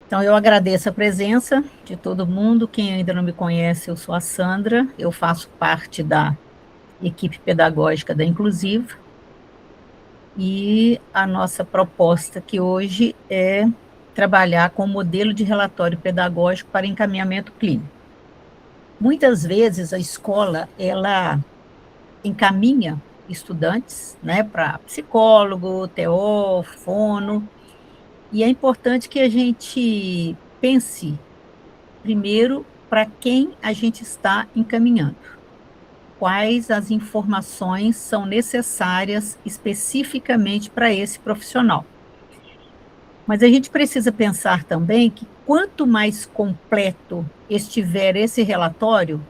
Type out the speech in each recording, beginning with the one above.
Então, eu agradeço a presença de todo mundo. Quem ainda não me conhece, eu sou a Sandra, eu faço parte da equipe pedagógica da Inclusiva, e a nossa proposta aqui hoje é trabalhar com o modelo de relatório pedagógico para encaminhamento clínico. Muitas vezes a escola, ela encaminha estudantes, né, para psicólogo, TO, fono, e é importante que a gente pense primeiro para quem a gente está encaminhando. Quais as informações são necessárias especificamente para esse profissional. Mas a gente precisa pensar também que quanto mais completo estiver esse relatório,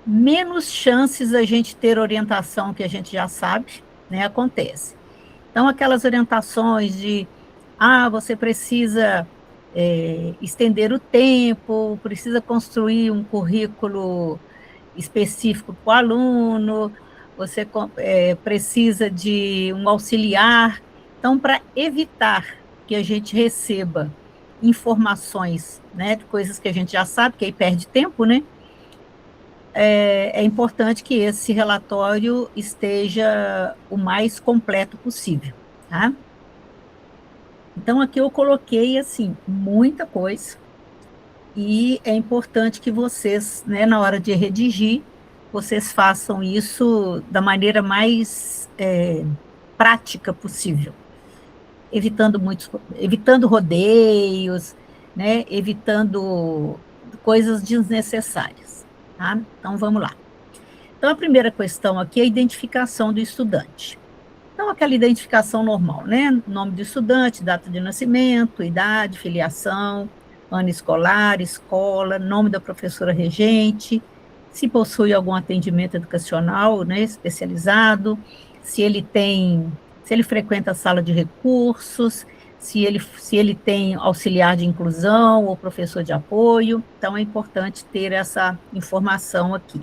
menos chances a gente ter orientação que a gente já sabe, né, acontece. Então, aquelas orientações de, você precisa estender o tempo, precisa construir um currículo específico para o aluno, você precisa de um auxiliar. Então, para evitar que a gente receba informações, né, de coisas que a gente já sabe, que aí perde tempo, né? É importante que esse relatório esteja o mais completo possível, tá? Então, aqui eu coloquei, assim, muita coisa, e é importante que vocês, né, na hora de redigir, vocês façam isso da maneira mais prática possível, evitando rodeios, né, evitando coisas desnecessárias, tá? Então, vamos lá. Então, a primeira questão aqui é a identificação do estudante. Então, aquela identificação normal, né? Nome do estudante, data de nascimento, idade, filiação, ano escolar, escola, nome da professora regente, se possui algum atendimento educacional, né, especializado, se ele frequenta a sala de recursos, se ele tem auxiliar de inclusão ou professor de apoio. Então, é importante ter essa informação aqui.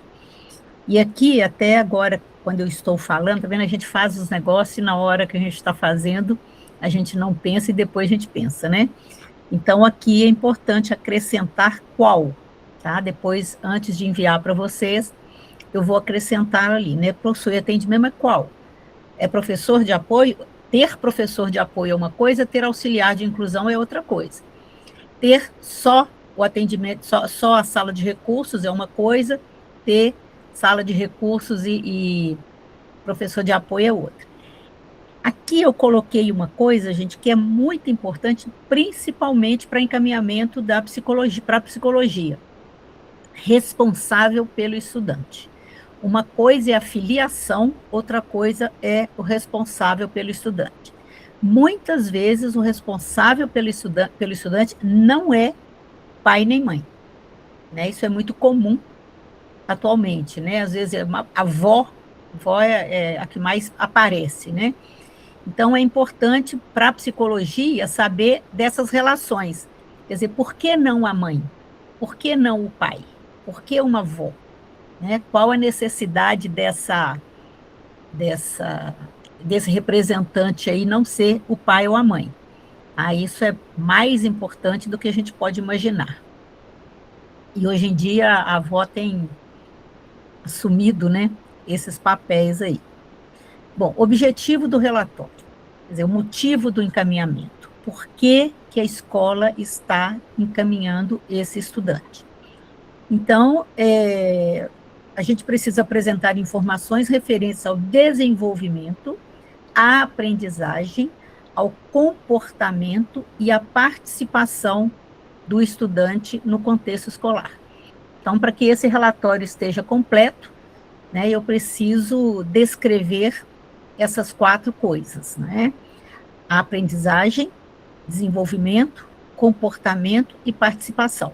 E aqui, até agora, quando eu estou falando, tá vendo? A gente faz os negócios e na hora que a gente está fazendo, a gente não pensa e depois a gente pensa, né? Então, aqui é importante acrescentar qual, tá? Depois, antes de enviar para vocês, eu vou acrescentar ali, né? Possui atendimento, mas qual? É professor de apoio? Ter professor de apoio é uma coisa, ter auxiliar de inclusão é outra coisa. Ter só o atendimento, só a sala de recursos é uma coisa, ter sala de recursos e professor de apoio é outra. Aqui eu coloquei uma coisa, gente, que é muito importante, principalmente para encaminhamento da psicologia, para a psicologia. Responsável pelo estudante. Uma coisa é a filiação, outra coisa é o responsável pelo estudante. Muitas vezes o responsável pelo estudante não é pai nem mãe, né? Isso é muito comum atualmente, né? Às vezes a avó é a que mais aparece, né? Então é importante para a psicologia saber dessas relações. Quer dizer, por que não a mãe? Por que não o pai? Por que uma avó? Né? Qual a necessidade dessa, desse representante aí não ser o pai ou a mãe? Isso é mais importante do que a gente pode imaginar. E hoje em dia a avó tem assumido, né, esses papéis aí. Bom, objetivo do relatório, quer dizer, o motivo do encaminhamento. Por que que a escola está encaminhando esse estudante? Então, a gente precisa apresentar informações referentes ao desenvolvimento, à aprendizagem, ao comportamento e à participação do estudante no contexto escolar. Então, para que esse relatório esteja completo, né, eu preciso descrever essas 4 coisas, né? A aprendizagem, desenvolvimento, comportamento e participação.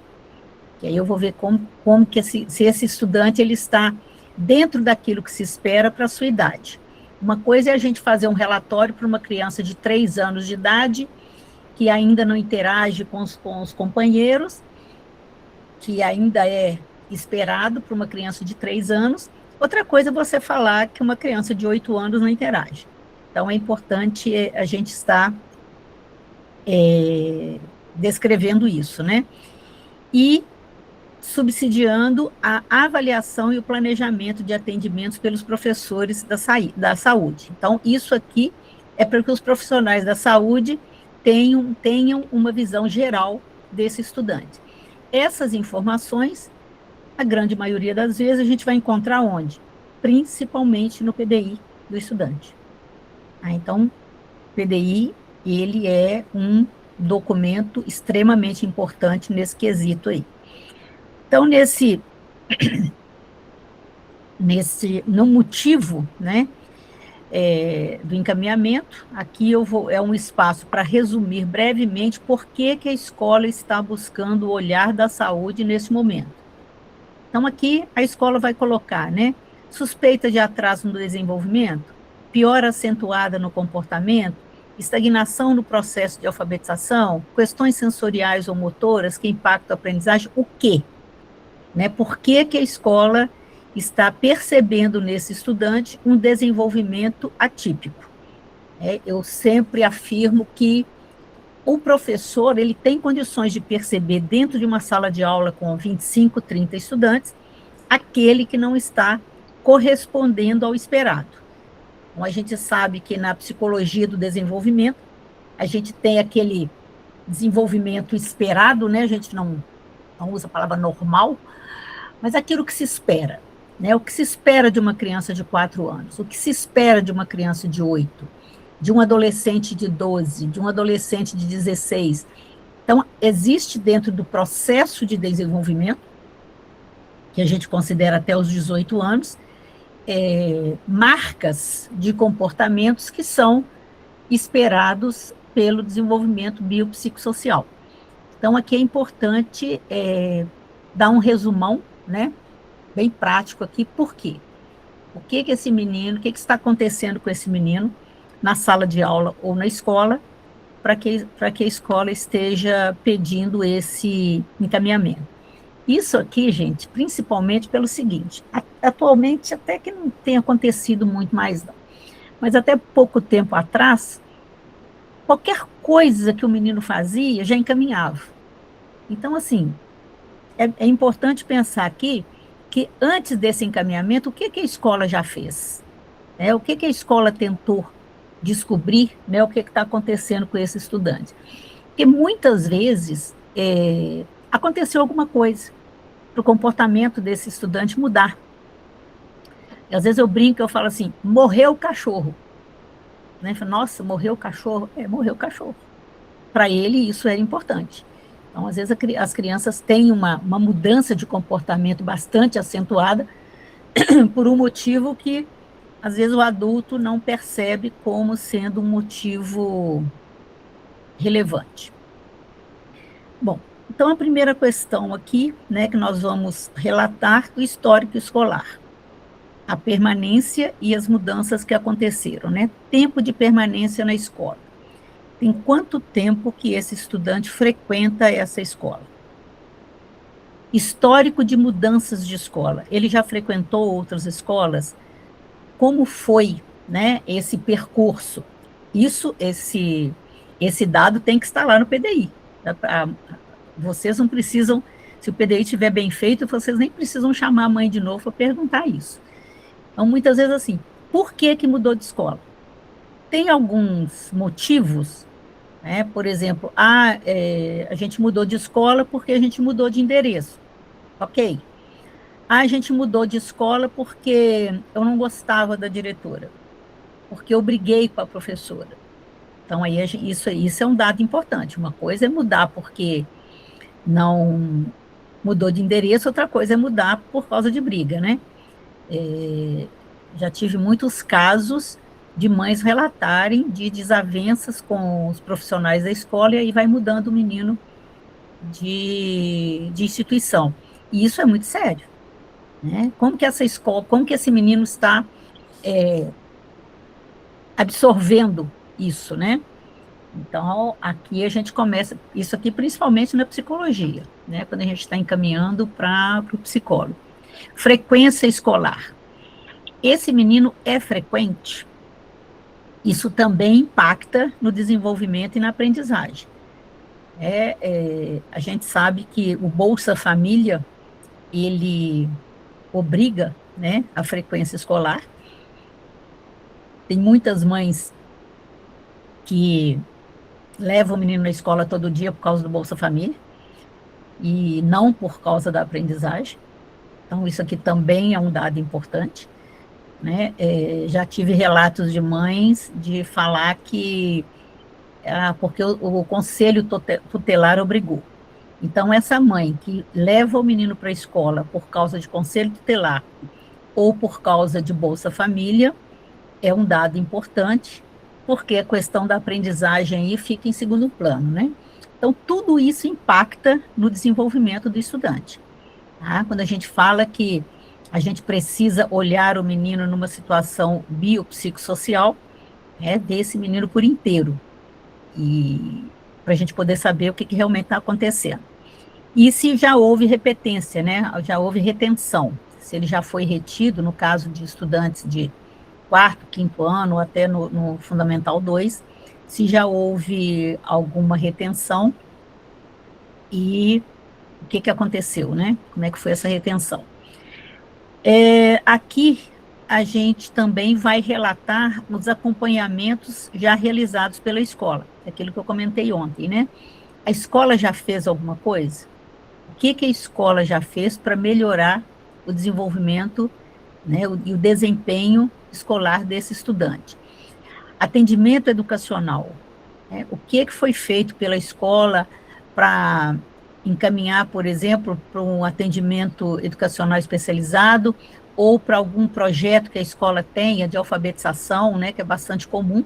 E aí eu vou ver como que se esse estudante ele está dentro daquilo que se espera para a sua idade. Uma coisa é a gente fazer um relatório para uma criança de 3 anos de idade, que ainda não interage com os companheiros, que ainda é esperado para uma criança de 3 anos. Outra coisa é você falar que uma criança de 8 anos não interage. Então, é importante a gente estar descrevendo isso, né? E subsidiando a avaliação e o planejamento de atendimentos pelos professores da saúde. Então, isso aqui é para que os profissionais da saúde tenham uma visão geral desse estudante. Essas informações, a grande maioria das vezes, a gente vai encontrar onde? Principalmente no PDI do estudante. Então, PDI, ele é um documento extremamente importante nesse quesito aí. Então, no motivo, né, do encaminhamento, aqui é um espaço para resumir brevemente por que a escola está buscando o olhar da saúde nesse momento. Então, aqui a escola vai colocar, né, suspeita de atraso no desenvolvimento, piora acentuada no comportamento, estagnação no processo de alfabetização, questões sensoriais ou motoras que impactam a aprendizagem, o quê? Né? Por que a escola está percebendo nesse estudante um desenvolvimento atípico? Eu sempre afirmo que o professor ele tem condições de perceber dentro de uma sala de aula com 25, 30 estudantes, aquele que não está correspondendo ao esperado. Então, a gente sabe que na psicologia do desenvolvimento, a gente tem aquele desenvolvimento esperado, né? A gente não usa a palavra normal, mas aquilo que se espera, né? O que se espera de uma criança de 4 anos, o que se espera de uma criança de 8, de um adolescente de 12, de um adolescente de 16. Então, existe dentro do processo de desenvolvimento, que a gente considera até os 18 anos, marcas de comportamentos que são esperados pelo desenvolvimento biopsicossocial. Então, aqui é importante dar um resumão, né, bem prático aqui, por quê? O que esse menino, o que está acontecendo com esse menino na sala de aula ou na escola, para que a escola esteja pedindo esse encaminhamento. Isso aqui, gente, principalmente pelo seguinte, atualmente até que não tem acontecido muito mais, não, mas até pouco tempo atrás, qualquer coisa que o menino fazia já encaminhava. Então, assim, é importante pensar aqui que antes desse encaminhamento, o que a escola já fez? O que a escola tentou descobrir, né, o que está acontecendo com esse estudante? Porque muitas vezes aconteceu alguma coisa para o comportamento desse estudante mudar. E às vezes eu brinco, eu falo assim, morreu o cachorro. Né? Nossa, morreu o cachorro? Morreu o cachorro. Para ele isso era importante. Então, às vezes as crianças têm uma mudança de comportamento bastante acentuada por um motivo que às vezes o adulto não percebe como sendo um motivo relevante. Bom, então a primeira questão aqui, né, que nós vamos relatar o histórico escolar, a permanência e as mudanças que aconteceram, né? Tempo de permanência na escola. Tem quanto tempo que esse estudante frequenta essa escola? Histórico de mudanças de escola. Ele já frequentou outras escolas? Como foi, né, esse percurso? Esse dado tem que estar lá no PDI. Vocês não precisam, se o PDI estiver bem feito, vocês nem precisam chamar a mãe de novo para perguntar isso. Então, muitas vezes assim, por que mudou de escola? Tem alguns motivos, né? Por exemplo, a gente mudou de escola porque a gente mudou de endereço. Ok. A gente mudou de escola porque eu não gostava da diretora, porque eu briguei com a professora. Então, aí isso é um dado importante. Uma coisa é mudar porque não mudou de endereço, outra coisa é mudar por causa de briga, né? Já tive muitos casos de mães relatarem de desavenças com os profissionais da escola e aí vai mudando o menino de instituição. E isso é muito sério, né? Como que essa escola, como que esse menino está absorvendo isso, né? Então, aqui a gente começa, isso aqui principalmente na psicologia, né? Quando a gente está encaminhando para o psicólogo. Frequência escolar. Esse menino é frequente? Isso também impacta no desenvolvimento e na aprendizagem. A gente sabe que o Bolsa Família, ele obriga, né, a frequência escolar. Tem muitas mães que levam o menino na escola todo dia por causa do Bolsa Família, e não por causa da aprendizagem. Então, isso aqui também é um dado importante, né? Já tive relatos de mães de falar que porque o conselho tutelar obrigou. Então, essa mãe que leva o menino para a escola por causa de conselho tutelar ou por causa de Bolsa Família é um dado importante, porque a questão da aprendizagem aí fica em segundo plano, né? Então, tudo isso impacta no desenvolvimento do estudante. Tá? Quando a gente fala que a gente precisa olhar o menino numa situação biopsicossocial, ver esse menino por inteiro, e para a gente poder saber o que realmente está acontecendo. E se já houve repetência, né? Já houve retenção, se ele já foi retido, no caso de estudantes de quarto, quinto ano, ou até no Fundamental 2, se já houve alguma retenção e o que aconteceu, né? Como é que foi essa retenção? Aqui a gente também vai relatar os acompanhamentos já realizados pela escola, aquilo que eu comentei ontem, né? A escola já fez alguma coisa? O que a escola já fez para melhorar o desenvolvimento, né, e o desempenho escolar desse estudante? Atendimento educacional, né? O que foi feito pela escola para encaminhar, por exemplo, para um atendimento educacional especializado ou para algum projeto que a escola tenha de alfabetização, né, que é bastante comum,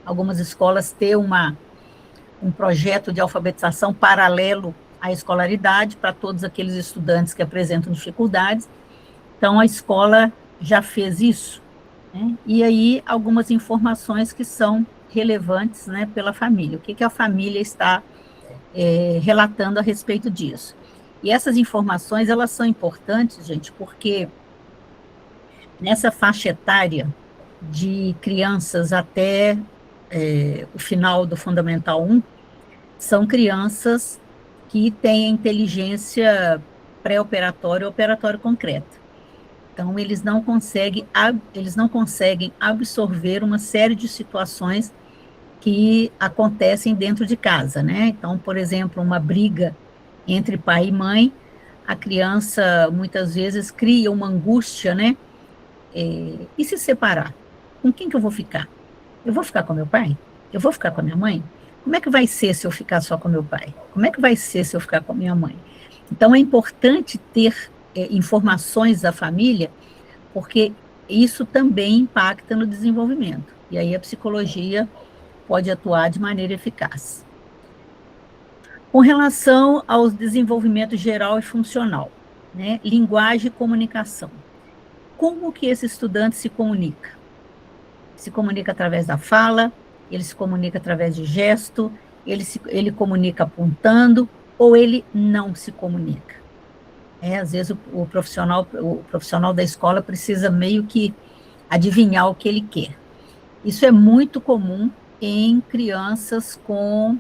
algumas escolas ter um projeto de alfabetização paralelo à escolaridade para todos aqueles estudantes que apresentam dificuldades. Então, a escola já fez isso, né? E aí, algumas informações que são relevantes, né, pela família. O que a família está relatando a respeito disso? E essas informações, elas são importantes, gente, porque nessa faixa etária de crianças até o final do Fundamental 1, são crianças que têm inteligência pré-operatória ou operatória concreta. Então, eles não conseguem absorver uma série de situações que acontecem dentro de casa, né? Então, por exemplo, uma briga entre pai e mãe, a criança muitas vezes cria uma angústia, né? E se separar? Com quem que eu vou ficar? Eu vou ficar com meu pai? Eu vou ficar com a minha mãe? Como é que vai ser se eu ficar só com meu pai? Como é que vai ser se eu ficar com a minha mãe? Então, é importante ter informações da família, porque isso também impacta no desenvolvimento. E aí a psicologia pode atuar de maneira eficaz. Com relação ao desenvolvimento geral e funcional, né? Linguagem e comunicação. Como que esse estudante se comunica? Se comunica através da fala, ele se comunica através de gesto, ele comunica apontando, ou ele não se comunica. Às vezes o profissional da escola precisa meio que adivinhar o que ele quer. Isso é muito comum em crianças com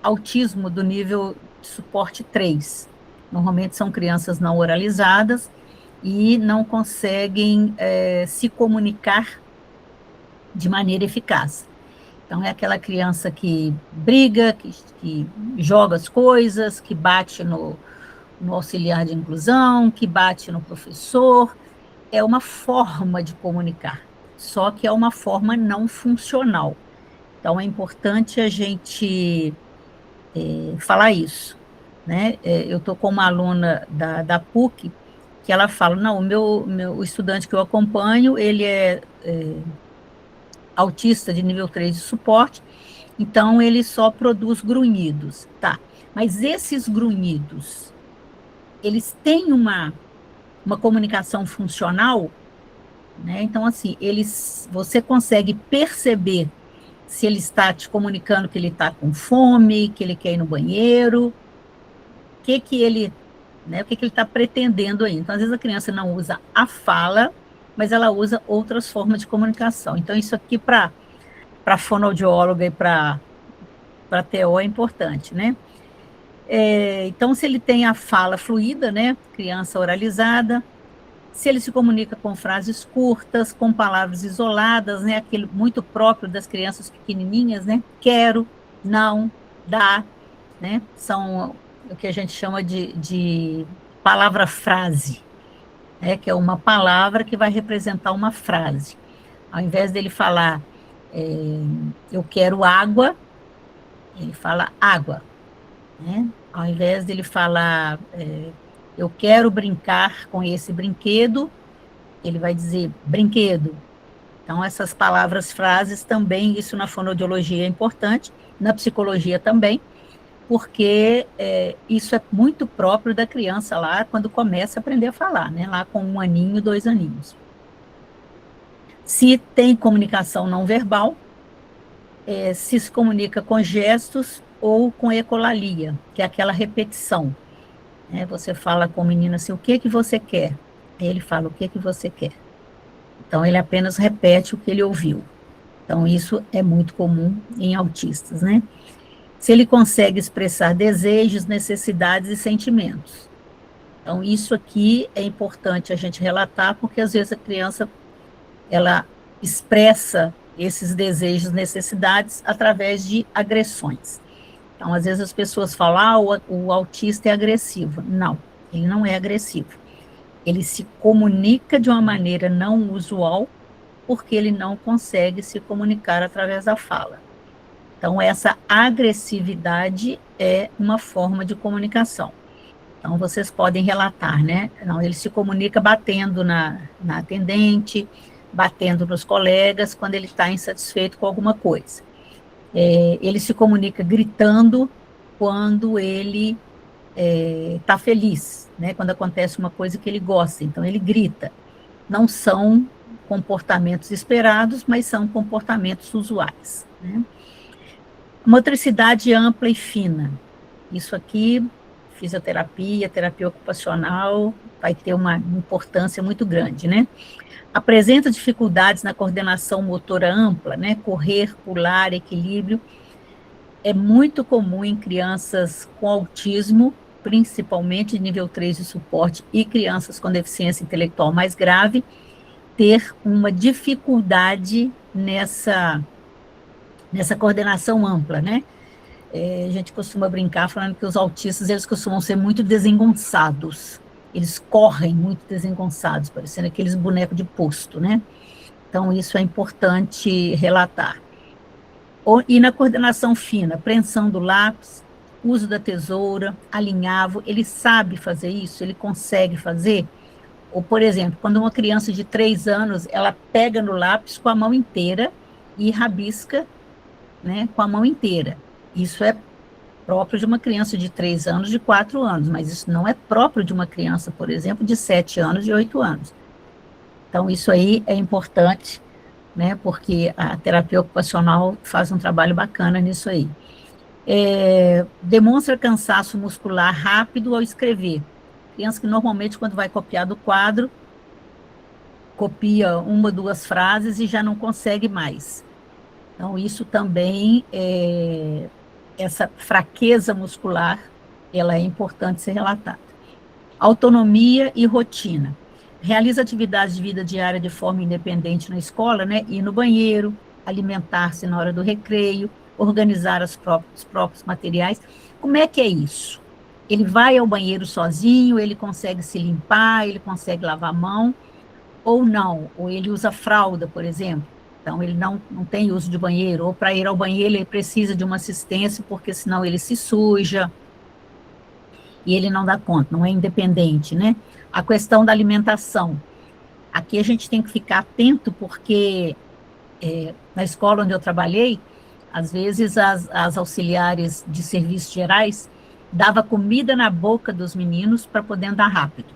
autismo do nível de suporte 3. Normalmente são crianças não oralizadas e não conseguem se comunicar de maneira eficaz. Então, é aquela criança que briga, que joga as coisas, que bate no auxiliar de inclusão, que bate no professor. É uma forma de comunicar, só que é uma forma não funcional. Então, é importante a gente falar isso, né? Eu estou com uma aluna da PUC, que ela fala, não, o estudante que eu acompanho, ele é autista de nível 3 de suporte, então ele só produz grunhidos, tá? Mas esses grunhidos, eles têm uma comunicação funcional, né? Então, assim, você consegue perceber se ele está te comunicando que ele está com fome, que ele quer ir no banheiro, o que ele está pretendendo aí. Então, às vezes a criança não usa a fala, mas ela usa outras formas de comunicação. Então, isso aqui para fonoaudióloga e para para TO é importante, né? Então, se ele tem a fala fluida, né? Criança oralizada, se ele se comunica com frases curtas, com palavras isoladas, né? Aquele muito próprio das crianças pequenininhas, né? Quero, não, dá, né? São o que a gente chama de palavra-frase, né? Que é uma palavra que vai representar uma frase. Ao invés dele falar, eu quero água, ele fala água, né? Ao invés dele falar, eu quero brincar com esse brinquedo, ele vai dizer brinquedo. Então, essas palavras, frases também, isso na fonoaudiologia é importante, na psicologia também, porque isso é muito próprio da criança lá, quando começa a aprender a falar, né? Lá com 1 aninho, 2 aninhos. Se tem comunicação não verbal, se comunica com gestos ou com ecolalia, que é aquela repetição. Né? Você fala com o menino assim, o que você quer? Aí ele fala, o que você quer? Então, ele apenas repete o que ele ouviu. Então, isso é muito comum em autistas, né? Se ele consegue expressar desejos, necessidades e sentimentos. Então, isso aqui é importante a gente relatar, porque às vezes a criança, ela expressa esses desejos, necessidades através de agressões. Então, às vezes as pessoas falam, o autista é agressivo. Não, ele não é agressivo. Ele se comunica de uma maneira não usual, porque ele não consegue se comunicar através da fala. Então, essa agressividade é uma forma de comunicação. Então, vocês podem relatar, né? Não, ele se comunica batendo na atendente, batendo nos colegas, quando ele está insatisfeito com alguma coisa. Ele se comunica gritando quando ele está feliz, né? Quando acontece uma coisa que ele gosta, então ele grita. Não são comportamentos esperados, mas são comportamentos usuais, né? Motricidade ampla e fina. Isso aqui, fisioterapia, terapia ocupacional, vai ter uma importância muito grande, né? Apresenta dificuldades na coordenação motora ampla, né? Correr, pular, equilíbrio. É muito comum em crianças com autismo, principalmente nível 3 de suporte, e crianças com deficiência intelectual mais grave, ter uma dificuldade nessa coordenação ampla, né? A gente costuma brincar falando que os autistas, eles costumam ser muito desengonçados, eles correm muito desengonçados, parecendo aqueles bonecos de posto, né? Então, isso é importante relatar. E na coordenação fina, apreensão do lápis, uso da tesoura, alinhavo, ele sabe fazer isso, ele consegue fazer. Ou, por exemplo, quando uma criança de 3 anos, ela pega no lápis com a mão inteira e rabisca, né, com a mão inteira. Isso é próprio de uma criança de 3 anos, de 4 anos, mas isso não é próprio de uma criança, por exemplo, de 7 anos, de 8 anos. Então, isso aí é importante, né, porque a terapia ocupacional faz um trabalho bacana nisso aí. Demonstra cansaço muscular rápido ao escrever. Criança que normalmente, quando vai copiar do quadro, copia 1 ou 2 frases e já não consegue mais. Então, isso também, essa fraqueza muscular, ela é importante ser relatada. Autonomia e rotina. Realiza atividades de vida diária de forma independente na escola, né? Ir no banheiro, alimentar-se na hora do recreio, organizar os próprios materiais. Como é que é isso? Ele vai ao banheiro sozinho, ele consegue se limpar, ele consegue lavar a mão, ou não? Ou ele usa fralda, por exemplo. Então, ele não tem uso de banheiro, ou para ir ao banheiro ele precisa de uma assistência, porque senão ele se suja, e ele não dá conta, não é independente, né? A questão da alimentação. Aqui a gente tem que ficar atento, porque na escola onde eu trabalhei, às vezes as auxiliares de serviços gerais dava comida na boca dos meninos para poder andar rápido.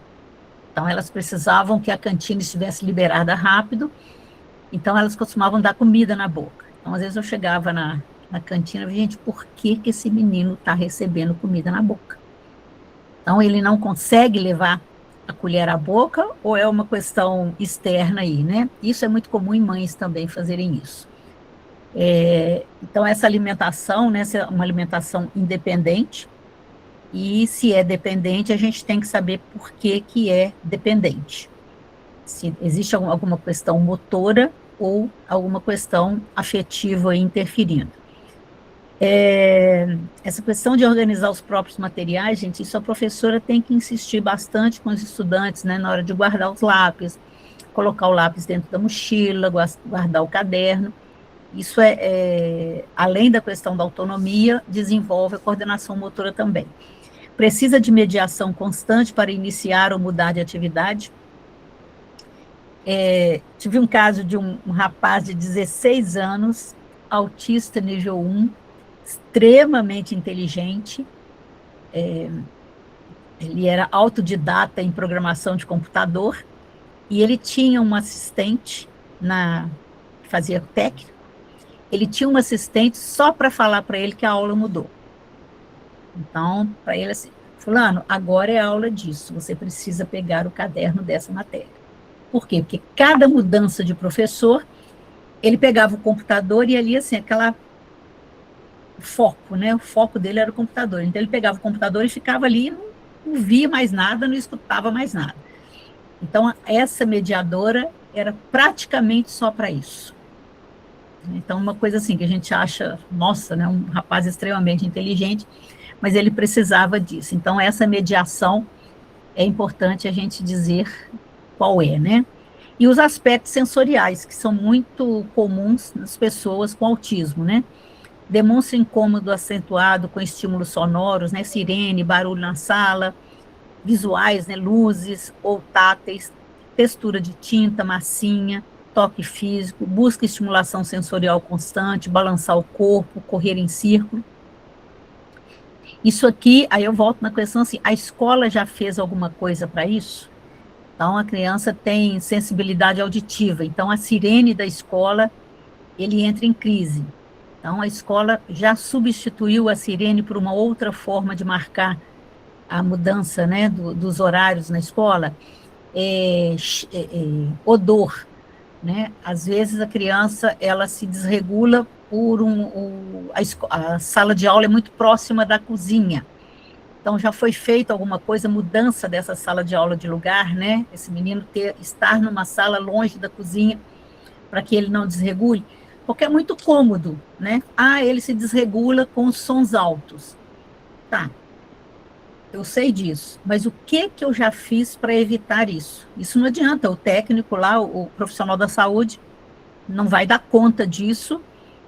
Então, elas precisavam que a cantina estivesse liberada rápido, então elas costumavam dar comida na boca. Então, às vezes eu chegava na cantina e falei, gente, por que esse menino está recebendo comida na boca? Então, ele não consegue levar a colher à boca, ou é uma questão externa aí, né? Isso é muito comum em mães também fazerem isso. Então, essa alimentação, né, é uma alimentação independente, e se é dependente, a gente tem que saber por que que é dependente. Se existe alguma questão motora ou alguma questão afetiva interferindo. Essa questão de organizar os próprios materiais, gente, isso a professora tem que insistir bastante com os estudantes, né, na hora de guardar os lápis, colocar o lápis dentro da mochila, guardar o caderno. Isso além da questão da autonomia, desenvolve a coordenação motora também. Precisa de mediação constante para iniciar ou mudar de atividade. Tive um caso de um rapaz de 16 anos, autista nível 1, extremamente inteligente, ele era autodidata em programação de computador, e ele tinha um assistente que fazia técnico, ele tinha um assistente só para falar para ele que a aula mudou. Então, para ele assim, fulano, agora é a aula disso, você precisa pegar o caderno dessa matéria. Por quê? Porque cada mudança de professor, ele pegava o computador e ali, assim, aquela foco, né? O foco dele era o computador. Então, ele pegava o computador e ficava ali, não via mais nada, não escutava mais nada. Então, essa mediadora era praticamente só para isso. Então, uma coisa assim que a gente acha, nossa, né? Um rapaz extremamente inteligente, mas ele precisava disso. Então, essa mediação é importante a gente dizer qual é, né? E os aspectos sensoriais, que são muito comuns nas pessoas com autismo, né? Demonstra incômodo acentuado com estímulos sonoros, né? Sirene, barulho na sala, visuais, né? Luzes ou táteis, textura de tinta, massinha, toque físico, busca estimulação sensorial constante, balançar o corpo, correr em círculo. Isso aqui, aí eu volto na questão assim, a escola já fez alguma coisa para isso? Então, a criança tem sensibilidade auditiva, então a sirene da escola, ele entra em crise. Então, a escola já substituiu a sirene por uma outra forma de marcar a mudança, né, dos horários na escola. Odor, né? Às vezes a criança, ela se desregula por a sala de aula é muito próxima da cozinha. Então, já foi feita alguma coisa, mudança dessa sala de aula de lugar, né? Esse menino estar numa sala longe da cozinha, para que ele não desregule, porque é muito cômodo, né? Ele se desregula com os sons altos. Tá, eu sei disso, mas o que eu já fiz para evitar isso? Isso não adianta, o técnico lá, o profissional da saúde, não vai dar conta disso,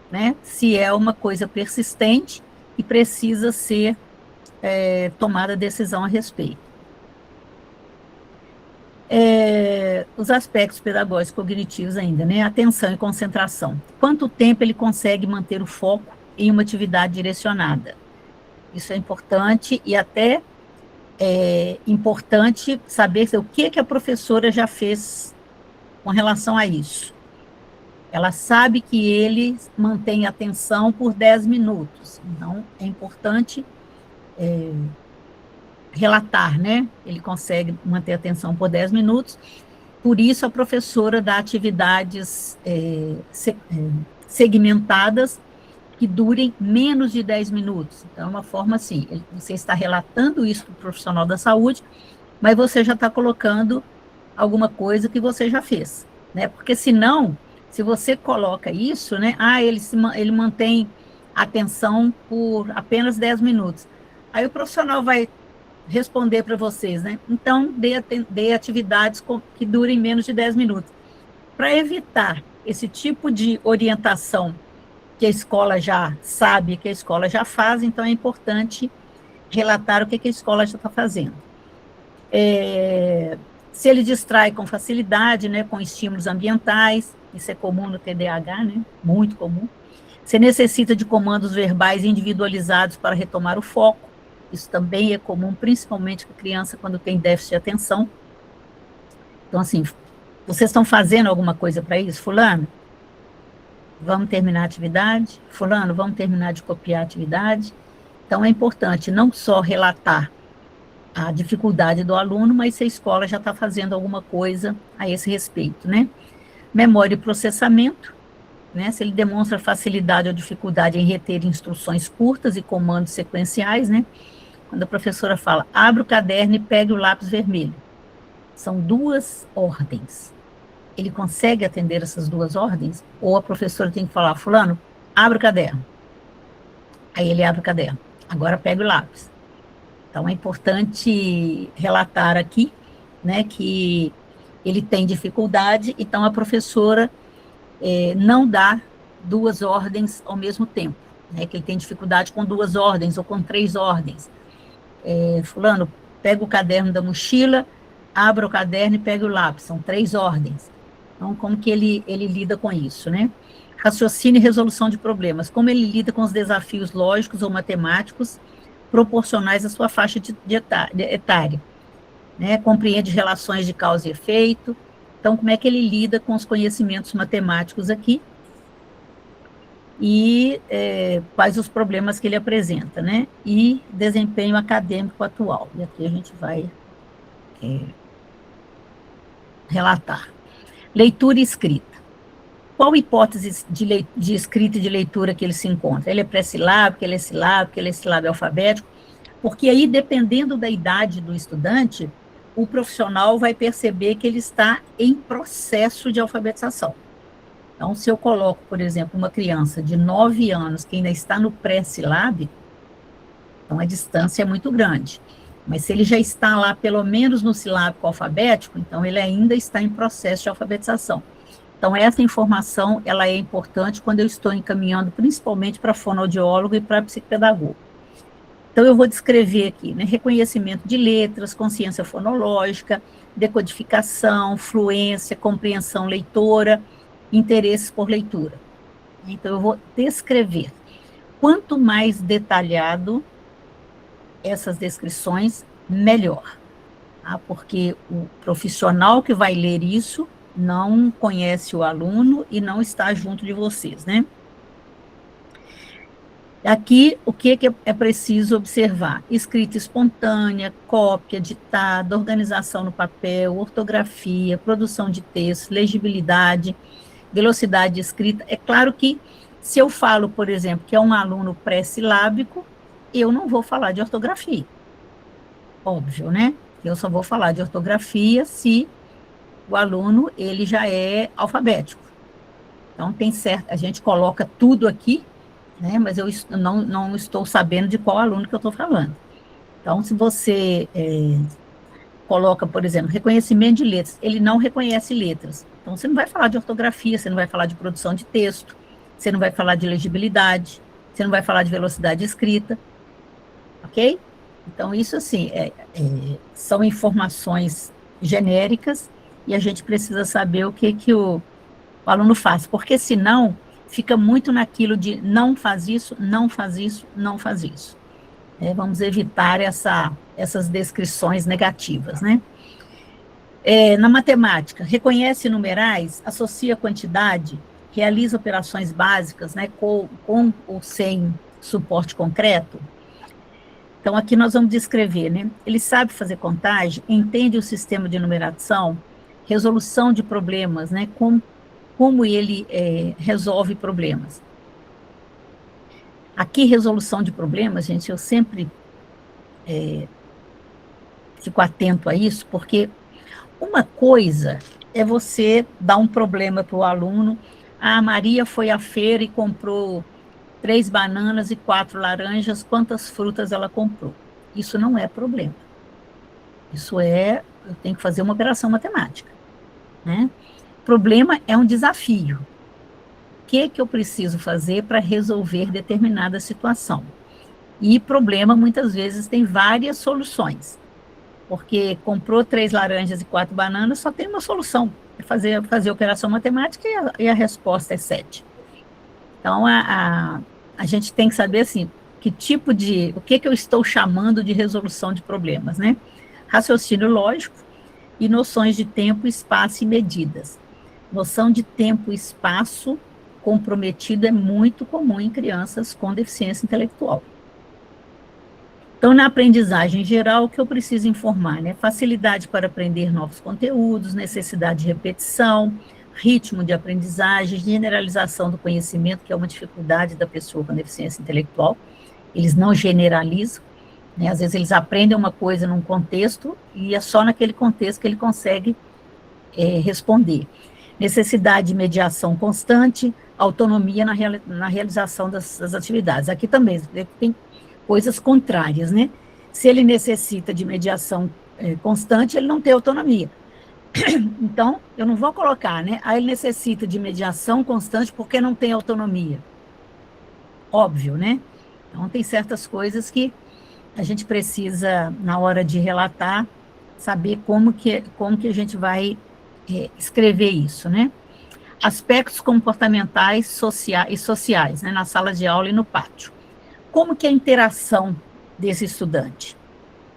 né? Se é uma coisa persistente e precisa ser tomada decisão a respeito. Os aspectos pedagógicos cognitivos ainda, né? Atenção e concentração. Quanto tempo ele consegue manter o foco em uma atividade direcionada? Isso é importante e até importante saber o que a professora já fez com relação a isso. Ela sabe que ele mantém atenção por 10 minutos, então é importante relatar, né? Ele consegue manter a atenção por 10 minutos, por isso a professora dá atividades segmentadas que durem menos de 10 minutos. Então, é uma forma assim, você está relatando isso para o profissional da saúde, mas você já está colocando alguma coisa que você já fez, né? Porque senão, se você coloca isso, né? Ele mantém a atenção por apenas 10 minutos. Aí o profissional vai responder para vocês, né? Então, dê atividades que durem menos de 10 minutos. Para evitar esse tipo de orientação que a escola já sabe, que a escola já faz, então é importante relatar o que a escola já está fazendo. Se ele distrai com facilidade, né, com estímulos ambientais, isso é comum no TDAH, né, muito comum. Se necessita de comandos verbais individualizados para retomar o foco, isso também é comum, principalmente com criança quando tem déficit de atenção. Então, assim, vocês estão fazendo alguma coisa para isso? Fulano, vamos terminar a atividade? Fulano, vamos terminar de copiar a atividade? Então, é importante não só relatar a dificuldade do aluno, mas se a escola já está fazendo alguma coisa a esse respeito, né? Memória e processamento. né? Se ele demonstra facilidade ou dificuldade em reter instruções curtas e comandos sequenciais, né? Quando a professora fala, abre o caderno e pegue o lápis vermelho. São duas ordens. Ele consegue atender essas duas ordens? Ou a professora tem que falar, fulano, abre o caderno. Aí ele abre o caderno. Agora pega o lápis. Então é importante relatar aqui, né, que ele tem dificuldade, então a professora não dá duas ordens ao mesmo tempo, né, que ele tem dificuldade com duas ordens ou com três ordens. Fulano, pega o caderno da mochila, abra o caderno e pega o lápis, são três ordens. Então, como que ele lida com isso, né? Raciocínio e resolução de problemas, como ele lida com os desafios lógicos ou matemáticos proporcionais à sua faixa etária, né? Compreende relações de causa e efeito. Então, como é que ele lida com os conhecimentos matemáticos aqui e quais os problemas que ele apresenta, né? E desempenho acadêmico atual. E aqui a gente vai relatar. Leitura e escrita. Qual hipótese de escrita e de leitura que ele se encontra? Ele é pré-silábico, ele é silábico, ele é silábico alfabético? Porque aí, dependendo da idade do estudante, o profissional vai perceber que ele está em processo de alfabetização. Então, se eu coloco, por exemplo, uma criança de 9 anos que ainda está no pré-silábico, então a distância é muito grande. Mas se ele já está lá, pelo menos no silábico alfabético, então ele ainda está em processo de alfabetização. Então, essa informação, ela é importante quando eu estou encaminhando, principalmente para fonoaudiólogo e para psicopedagogo. Então, eu vou descrever aqui, né, reconhecimento de letras, consciência fonológica, decodificação, fluência, compreensão leitora, interesses por leitura. Então, eu vou descrever. Quanto mais detalhado essas descrições, melhor. Tá? Porque o profissional que vai ler isso não conhece o aluno e não está junto de vocês, né? Aqui, o que é preciso observar? Escrita espontânea, cópia, ditada, organização no papel, ortografia, produção de texto, legibilidade, velocidade de escrita. É claro que, se eu falo, por exemplo, que é um aluno pré-silábico, eu não vou falar de ortografia. Óbvio, né? Eu só vou falar de ortografia se o aluno, ele já é alfabético. Então, tem certo, a gente coloca tudo aqui, né, mas eu não estou sabendo de qual aluno que eu estou falando. Então, se você coloca, por exemplo, reconhecimento de letras, ele não reconhece letras. Então, você não vai falar de ortografia, você não vai falar de produção de texto, você não vai falar de legibilidade, você não vai falar de velocidade de escrita, ok? Então, isso, assim, são informações genéricas e a gente precisa saber o que o aluno faz, porque senão fica muito naquilo de não faz isso, não faz isso, não faz isso. Vamos evitar essas descrições negativas, né? Na matemática, reconhece numerais, associa quantidade, realiza operações básicas, né, com ou sem suporte concreto. Então, aqui nós vamos descrever, né? Ele sabe fazer contagem, entende o sistema de numeração, resolução de problemas, né? Como ele resolve problemas. Aqui, resolução de problemas, gente, eu sempre fico atento a isso, porque uma coisa é você dar um problema para o aluno. A Maria foi à feira e comprou 3 bananas e 4 laranjas, quantas frutas ela comprou? Isso não é problema. Isso eu tenho que fazer uma operação matemática, né? Problema é um desafio. O que eu preciso fazer para resolver determinada situação? E problema, muitas vezes, tem várias soluções, porque comprou 3 laranjas e 4 bananas, só tem uma solução, é fazer operação matemática e a resposta é 7. Então, a gente tem que saber, assim, o que eu estou chamando de resolução de problemas, né? Raciocínio lógico e noções de tempo, espaço e medidas. Noção de tempo e espaço comprometido é muito comum em crianças com deficiência intelectual. Então, na aprendizagem geral, o que eu preciso informar, né? Facilidade para aprender novos conteúdos, necessidade de repetição, ritmo de aprendizagem, generalização do conhecimento, que é uma dificuldade da pessoa com deficiência intelectual. Eles não generalizam, né? Às vezes eles aprendem uma coisa num contexto e é só naquele contexto que ele consegue responder. Necessidade de mediação constante, autonomia na realização das atividades. Aqui também tem coisas contrárias, né? Se ele necessita de mediação constante, ele não tem autonomia. Então, eu não vou colocar, né? Aí ele necessita de mediação constante porque não tem autonomia. Óbvio, né? Então, tem certas coisas que a gente precisa, na hora de relatar, saber como que a gente vai escrever isso, né? Aspectos comportamentais sociais, né? Na sala de aula e no pátio. Como que é a interação desse estudante?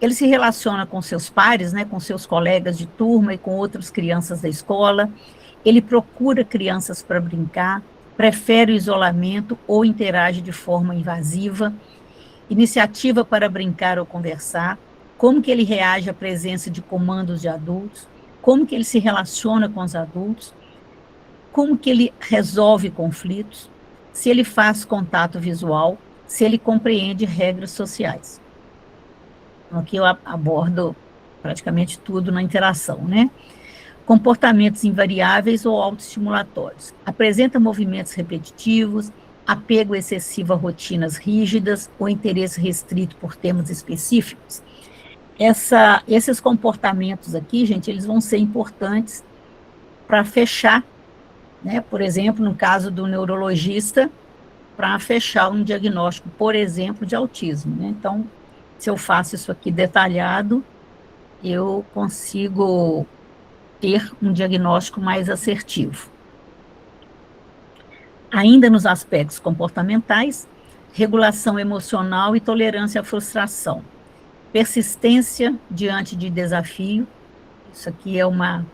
Ele se relaciona com seus pares, né, com seus colegas de turma e com outras crianças da escola. Ele procura crianças para brincar, prefere o isolamento ou interage de forma invasiva. Iniciativa para brincar ou conversar. Como que ele reage à presença de comandos de adultos. Como que ele se relaciona com os adultos. Como que ele resolve conflitos. Se ele faz contato visual. Se ele compreende regras sociais. Aqui eu abordo praticamente tudo na interação, né? Comportamentos invariáveis ou autoestimulatórios. Apresenta movimentos repetitivos, apego excessivo a rotinas rígidas ou interesse restrito por temas específicos. Esses comportamentos aqui, gente, eles vão ser importantes para fechar, né? Por exemplo, no caso do neurologista, para fechar um diagnóstico, por exemplo, de autismo, né? Então, se eu faço isso aqui detalhado, eu consigo ter um diagnóstico mais assertivo. Ainda nos aspectos comportamentais, regulação emocional e tolerância à frustração. Persistência diante de desafio, isso aqui é uma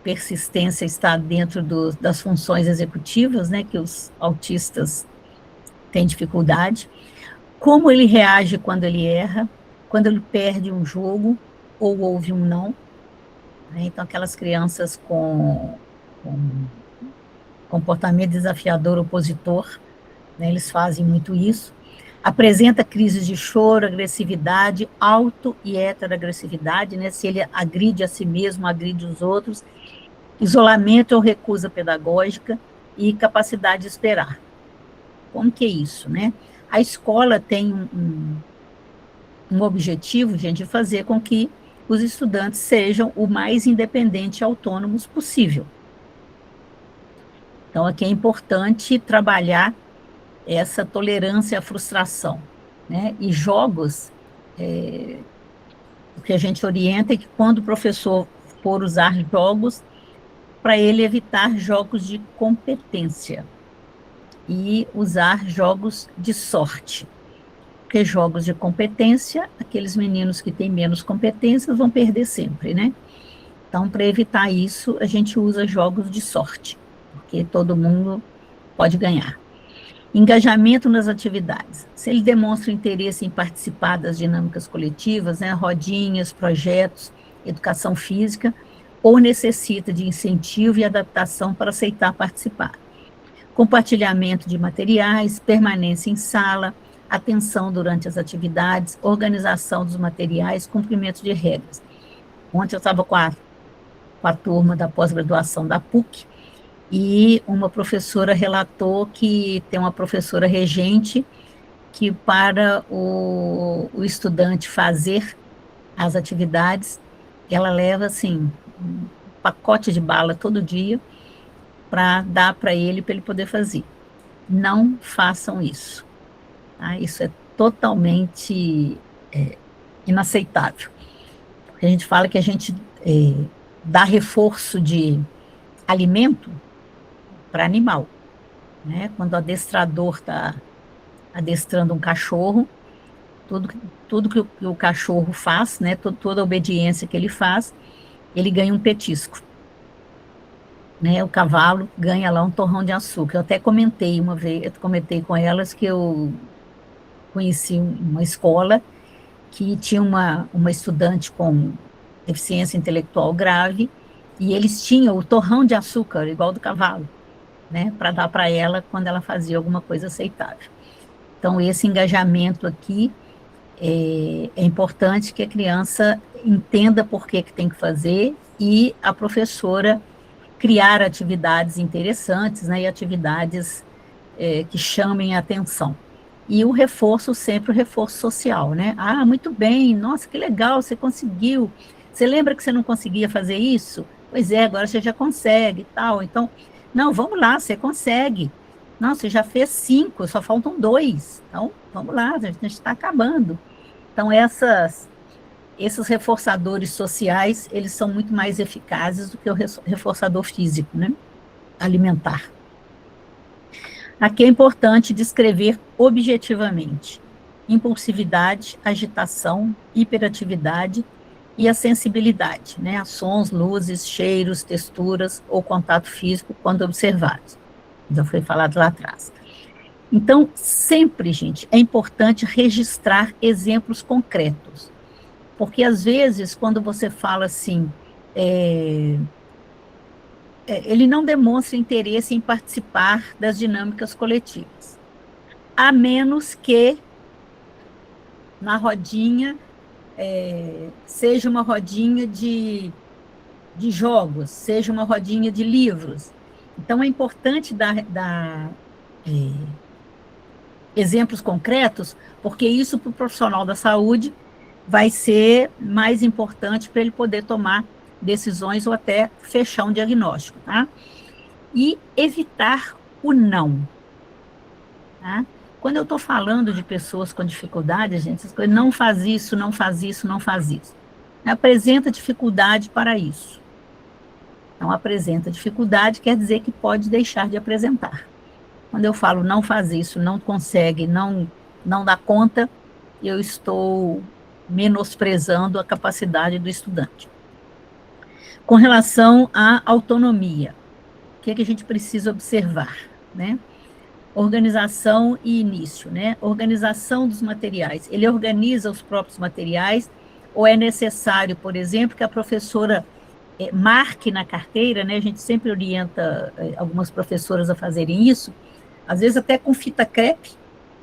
persistência, está dentro das funções executivas, né, que os autistas têm dificuldade. Como ele reage quando ele erra, quando ele perde um jogo ou ouve um não. Né? Então, aquelas crianças com comportamento desafiador opositor, né, eles fazem muito isso. Apresenta crises de choro, agressividade, auto e heteroagressividade, né, se ele agride a si mesmo, agride os outros, isolamento ou recusa pedagógica e capacidade de esperar. Como que é isso, né? A escola tem um objetivo, gente, de fazer com que os estudantes sejam o mais independentes e autônomos possível. Então, aqui é importante trabalhar essa tolerância à frustração, né? E jogos, o que a gente orienta é que quando o professor for usar jogos, para ele evitar jogos de competência e usar jogos de sorte. Porque jogos de competência, aqueles meninos que têm menos competências vão perder sempre, né? Então, para evitar isso, a gente usa jogos de sorte, porque todo mundo pode ganhar. Engajamento nas atividades. Se ele demonstra interesse em participar das dinâmicas coletivas, né, rodinhas, projetos, educação física, ou necessita de incentivo e adaptação para aceitar participar. Compartilhamento de materiais, permanência em sala, atenção durante as atividades, organização dos materiais, cumprimento de regras. Ontem eu estava com a turma da pós-graduação da PUC, e uma professora relatou que tem uma professora regente que para o estudante fazer as atividades, ela leva, assim, um pacote de bala todo dia para dar para ele poder fazer. Não façam isso. Tá? Isso é totalmente inaceitável. Porque a gente fala que a gente dá reforço de alimento para animal, né? Quando o adestrador está adestrando um cachorro, tudo que o cachorro faz, né? Toda a obediência que ele faz, ele ganha um petisco, né? O cavalo ganha lá um torrão de açúcar. Eu até comentei uma vez, eu comentei com elas que eu conheci uma escola que tinha uma estudante com deficiência intelectual grave, E eles tinham o torrão de açúcar, igual do cavalo, né, para dar para ela quando ela fazia alguma coisa aceitável. Então, esse engajamento aqui é importante que a criança entenda por que tem que fazer e a professora criar atividades interessantes, né, e atividades que chamem a atenção. E o reforço, sempre o reforço social, né? Ah, muito bem, nossa, que legal, você conseguiu. Você lembra que você não conseguia fazer isso? Pois é, agora você já consegue e tal. Então, não, vamos lá, você consegue. Não, você já fez 5, só faltam 2. Então, vamos lá, a gente está acabando. Então, esses reforçadores sociais, eles são muito mais eficazes do que o reforçador físico, né? Alimentar. Aqui é importante descrever objetivamente impulsividade, agitação, hiperatividade e a sensibilidade, né, a sons, luzes, cheiros, texturas ou contato físico quando observados. Já foi falado lá atrás. Então, sempre, gente, é importante registrar exemplos concretos, porque às vezes, quando você fala assim, ele não demonstra interesse em participar das dinâmicas coletivas, a menos que na rodinha seja uma rodinha de jogos, seja uma rodinha de livros. Então, é importante dar exemplos concretos, porque isso para o profissional da saúde vai ser mais importante para ele poder tomar decisões ou até fechar um diagnóstico, tá? E evitar o não. Tá? Quando eu estou falando de pessoas com dificuldade, gente, não faz isso, não faz isso, não faz isso. Apresenta dificuldade para isso. Não apresenta dificuldade, quer dizer que pode deixar de apresentar. Quando eu falo não faz isso, não consegue, não dá conta, eu estou menosprezando a capacidade do estudante. Com relação à autonomia, o que é que a gente precisa observar, né? Organização e início, né? Organização dos materiais. Ele organiza os próprios materiais ou é necessário, por exemplo, que a professora marque na carteira, né? A gente sempre orienta algumas professoras a fazerem isso, às vezes até com fita crepe,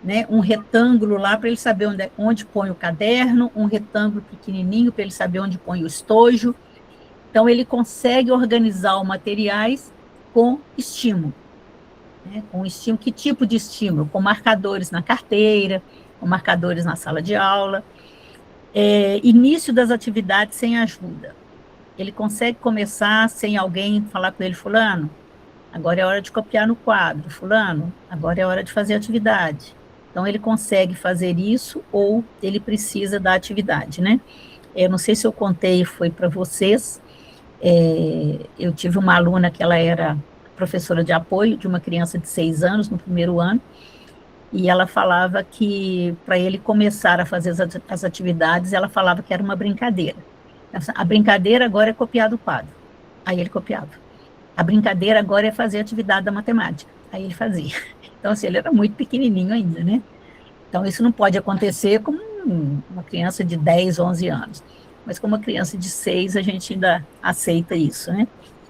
né? Um retângulo lá para ele saber onde põe o caderno, um retângulo pequenininho para ele saber onde põe o estojo. Então, ele consegue organizar os materiais com estímulo. Né? Com estímulo, que tipo de estímulo? Com marcadores na carteira, com marcadores na sala de aula. Início das atividades sem ajuda. Ele consegue começar sem alguém falar com ele, fulano, agora é hora de copiar no quadro, fulano, agora é hora de fazer atividade. Então, ele consegue fazer isso ou ele precisa da atividade, né? Eu não sei se eu contei, foi para vocês, eu tive uma aluna que ela era professora de apoio de uma criança de 6 anos, no primeiro ano, e ela falava que, para ele começar a fazer as atividades, ela falava que era uma brincadeira. A brincadeira agora é copiar do quadro. Aí ele copiava. A brincadeira agora é fazer a atividade da matemática. Aí ele fazia. Então, assim, ele era muito pequenininho ainda, né? Então, isso não pode acontecer com uma criança de 10, 11 anos. Mas com uma criança de 6, a gente ainda aceita isso, né?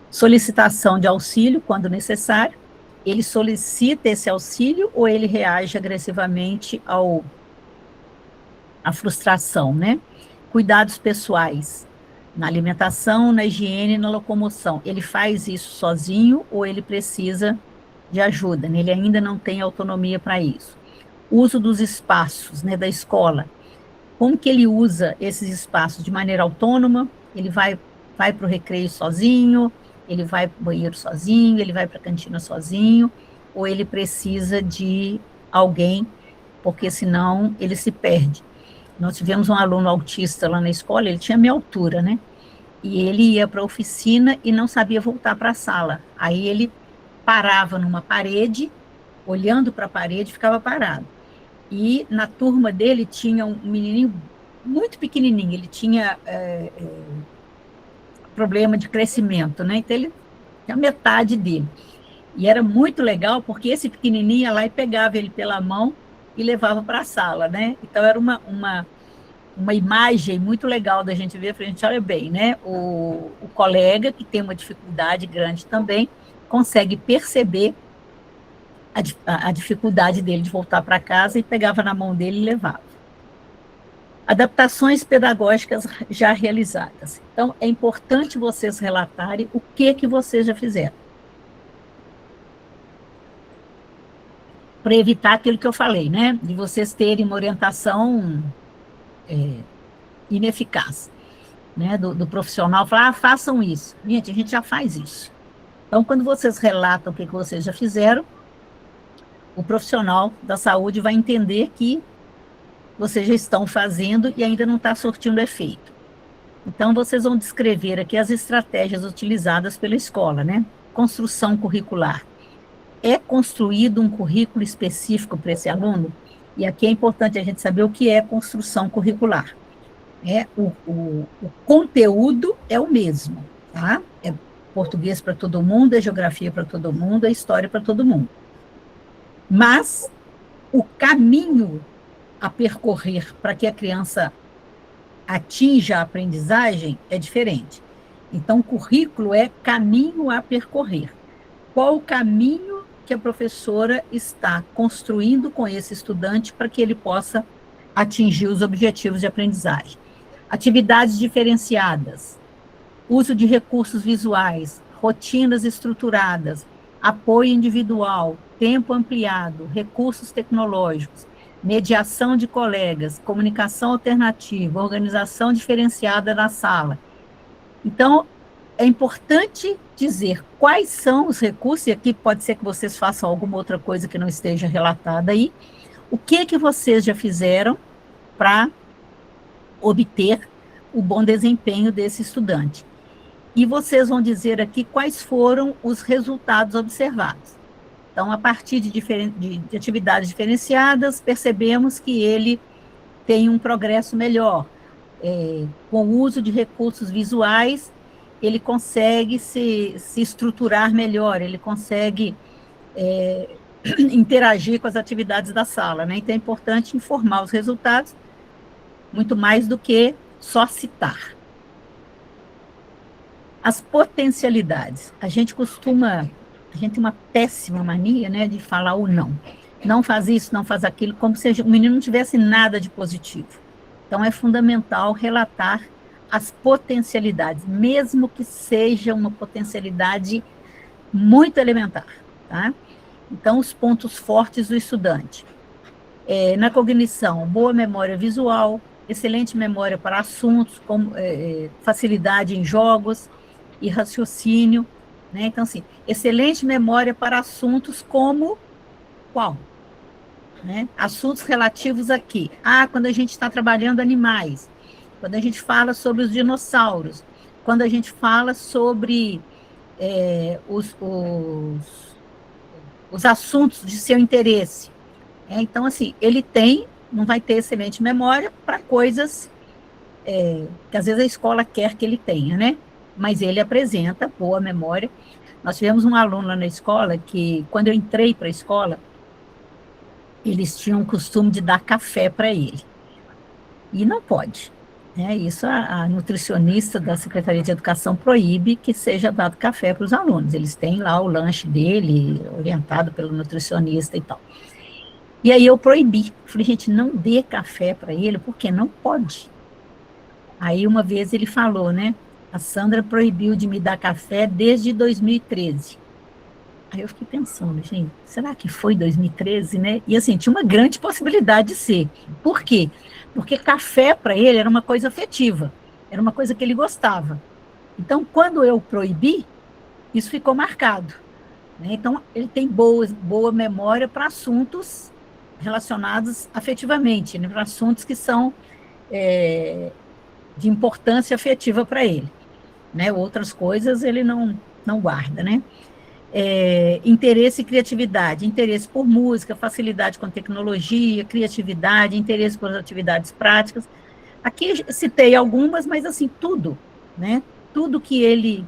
Solicitação de auxílio, quando necessário. Ele solicita esse auxílio ou ele reage agressivamente à frustração, né? Cuidados pessoais, na alimentação, na higiene, na locomoção. Ele faz isso sozinho ou ele precisa de ajuda? Né? Ele ainda não tem autonomia para isso. Uso dos espaços, né, da escola. Como que ele usa esses espaços? De maneira autônoma? Ele vai para o recreio sozinho? Ele vai para o banheiro sozinho? Ele vai para a cantina sozinho? Ou ele precisa de alguém, porque senão ele se perde? Nós tivemos um aluno autista lá na escola, ele tinha minha altura, né? E ele ia para a oficina e não sabia voltar para a sala. Aí ele parava numa parede, olhando para a parede, ficava parado. E na turma dele tinha um menininho muito pequenininho, ele tinha problema de crescimento, né? Então ele tinha metade dele. E era muito legal, porque esse pequenininho ia lá e pegava ele pela mão e levava para a sala, né? Então era uma uma imagem muito legal da gente ver, a gente olha bem, né? O colega, que tem uma dificuldade grande também, consegue perceber a dificuldade dele de voltar para casa e pegava na mão dele e levava. Adaptações pedagógicas já realizadas. Então, é importante vocês relatarem o que vocês já fizeram. Para evitar aquilo que eu falei, né? De vocês terem uma orientação ineficaz, né? Do profissional falar, façam isso. Gente, a gente já faz isso. Então, quando vocês relatam o que vocês já fizeram, o profissional da saúde vai entender que vocês já estão fazendo e ainda não está surtindo efeito. Então, vocês vão descrever aqui as estratégias utilizadas pela escola, né? Construção curricular. É construído um currículo específico para esse aluno? E aqui é importante a gente saber o que é construção curricular. O conteúdo é o mesmo, tá? É português para todo mundo, é geografia para todo mundo, é história para todo mundo. Mas o caminho a percorrer para que a criança atinja a aprendizagem é diferente. Então, o currículo é caminho a percorrer. Qual o caminho que a professora está construindo com esse estudante para que ele possa atingir os objetivos de aprendizagem? Atividades diferenciadas, uso de recursos visuais, rotinas estruturadas, apoio individual, tempo ampliado, recursos tecnológicos, mediação de colegas, comunicação alternativa, organização diferenciada na sala. Então, é importante dizer quais são os recursos, e aqui pode ser que vocês façam alguma outra coisa que não esteja relatada aí, o que vocês já fizeram para obter o bom desempenho desse estudante. E vocês vão dizer aqui quais foram os resultados observados. Então, a partir de atividades diferenciadas, percebemos que ele tem um progresso melhor. Com o uso de recursos visuais, ele consegue se estruturar melhor, ele consegue interagir com as atividades da sala, né? Então, é importante informar os resultados, muito mais do que só citar. As potencialidades. A gente tem uma péssima mania, né, de falar o não. Não faz isso, não faz aquilo, como se o menino não tivesse nada de positivo. Então, é fundamental relatar as potencialidades, mesmo que seja uma potencialidade muito elementar, tá? Então, os pontos fortes do estudante. Na cognição, boa memória visual, excelente memória para assuntos, como facilidade em jogos e raciocínio, né? Então, assim, excelente memória para assuntos como qual? Né? Assuntos relativos aqui. Quando a gente está trabalhando animais, quando a gente fala sobre os dinossauros, quando a gente fala sobre os assuntos de seu interesse. Então, assim, ele não vai ter excelente memória para coisas que às vezes a escola quer que ele tenha, né? Mas ele apresenta boa memória. Nós tivemos um aluno lá na escola que, quando eu entrei para a escola, eles tinham o costume de dar café para ele. E não pode. Né? Isso a nutricionista da Secretaria de Educação proíbe que seja dado café para os alunos. Eles têm lá o lanche dele, orientado pelo nutricionista e tal. E aí eu proibi. Falei, gente, não dê café para ele, porque não pode. Aí uma vez ele falou, né? A Sandra proibiu de me dar café desde 2013. Aí eu fiquei pensando, gente, será que foi 2013, né? E assim, tinha uma grande possibilidade de ser. Por quê? Porque café para ele era uma coisa afetiva, era uma coisa que ele gostava. Então, quando eu proibi, isso ficou marcado. Né? Então, ele tem boa memória para assuntos relacionados afetivamente, né? Para assuntos que são de importância afetiva para ele. Né? Outras coisas ele não guarda, né? Interesse e criatividade, interesse por música, facilidade com tecnologia, criatividade, interesse por atividades práticas. Aqui citei algumas, mas assim, tudo, né? Tudo que ele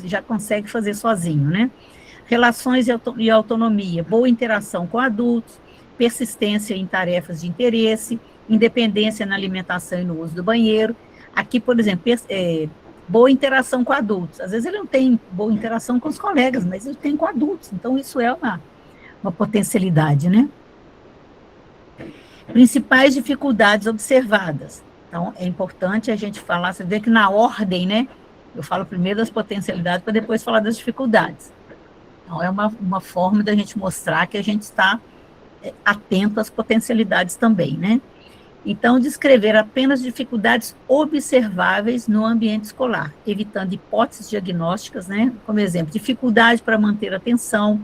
já consegue fazer sozinho, né? Relações e autonomia, boa interação com adultos, persistência em tarefas de interesse, independência na alimentação e no uso do banheiro. Aqui, por exemplo, boa interação com adultos. Às vezes ele não tem boa interação com os colegas, mas ele tem com adultos. Então, isso é uma potencialidade, né? Principais dificuldades observadas. Então, é importante a gente falar, você vê que na ordem, né? Eu falo primeiro das potencialidades para depois falar das dificuldades. Então, é uma forma da gente mostrar que a gente está atento às potencialidades também, né? Então, descrever apenas dificuldades observáveis no ambiente escolar, evitando hipóteses diagnósticas, né? Como exemplo, dificuldade para manter a atenção,